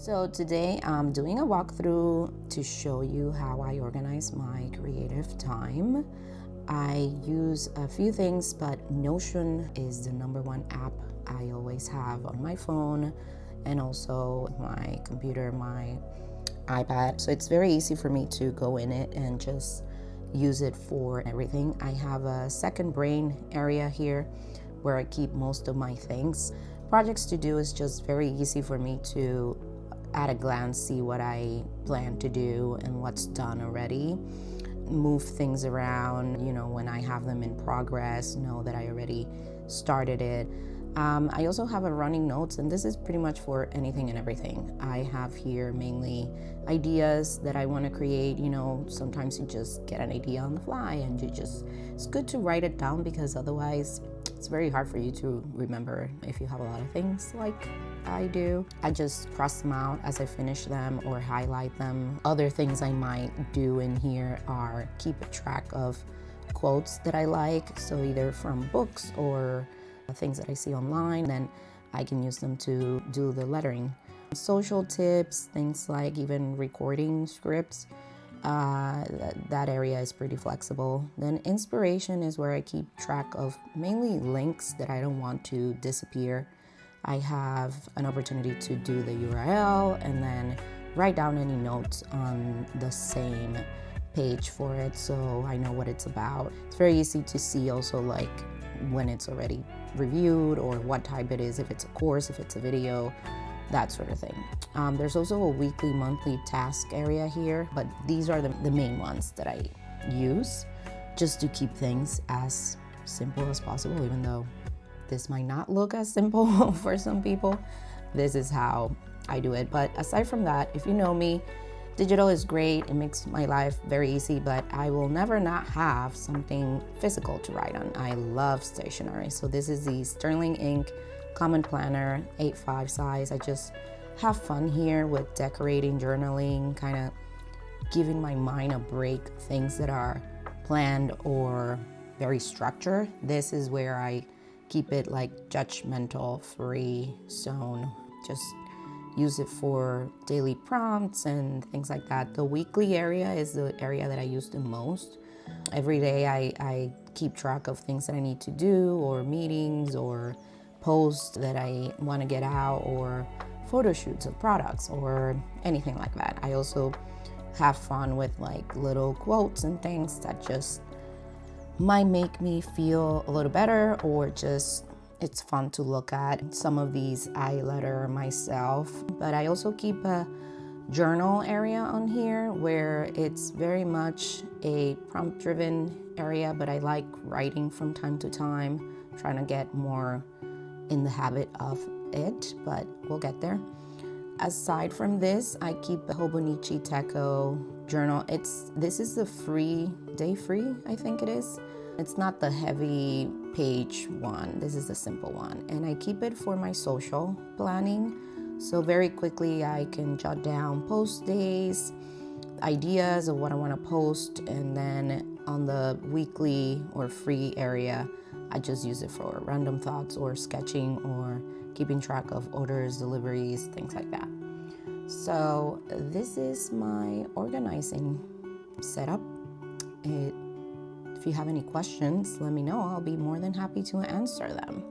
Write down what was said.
So today I'm doing a walkthrough to show you how I organize my creative time. I use a few things, but Notion is the number one app I always have on my phone and also my computer, my iPad. So it's very easy for me to go in it and just use it for everything. I have a second brain area here where I keep most of my things. Projects to do is just very easy for me to at a glance see what I plan to do and what's done already. Move things around, when I have them in progress, know that I already started it. I also have a running notes, and this is pretty much for anything and everything. I have here mainly ideas that I want to create. Sometimes you just get an idea on the fly and it's good to write it down, because otherwise it's very hard for you to remember if you have a lot of things like I do. I just cross them out as I finish them or highlight them. Other things I might do in here are keep a track of quotes that I like, so either from books or things that I see online, then I can use them to do the lettering. Social tips, things like even recording scripts, that area is pretty flexible. Then inspiration is where I keep track of mainly links that I don't want to disappear. I have an opportunity to do the URL and then write down any notes on the same page for it, so I know what it's about. It's very easy to see also like when it's already reviewed or what type it is, if it's a course, if it's a video, that sort of thing. There's also a weekly, monthly task area here, but these are the main ones that I use just to keep things as simple as possible, even though this might not look as simple for some people. This is how I do it. But aside from that, if you know me, digital is great. It makes my life very easy, but I will never not have something physical to write on. I love stationery. So this is the Sterling Ink Common Planner 8.5 size. I just have fun here with decorating, journaling, kind of giving my mind a break. Things that are planned or very structured, this is where I keep it like judgmental free zone. Just use it for daily prompts and things like that. The weekly area is the area that I use the most. Every day I keep track of things that I need to do, or meetings, or posts that I want to get out, or photo shoots of products, or anything like that. I also have fun with like little quotes and things that just might make me feel a little better, or just it's fun to look at. Some of these I letter myself, but I also keep a journal area on here where it's very much a prompt-driven area, but I like writing from time to time, trying to get more in the habit of it, but we'll get there. Aside from this, I keep a Hobonichi Techo journal. This is the day free, I think it is. It's not the heavy page one. This is the simple one. And I keep it for my social planning. So very quickly I can jot down post days, ideas of what I want to post, and then on the weekly or free area, I just use it for random thoughts or sketching or keeping track of orders, deliveries, things like that. So this is my organizing setup. If you have any questions, let me know. I'll be more than happy to answer them.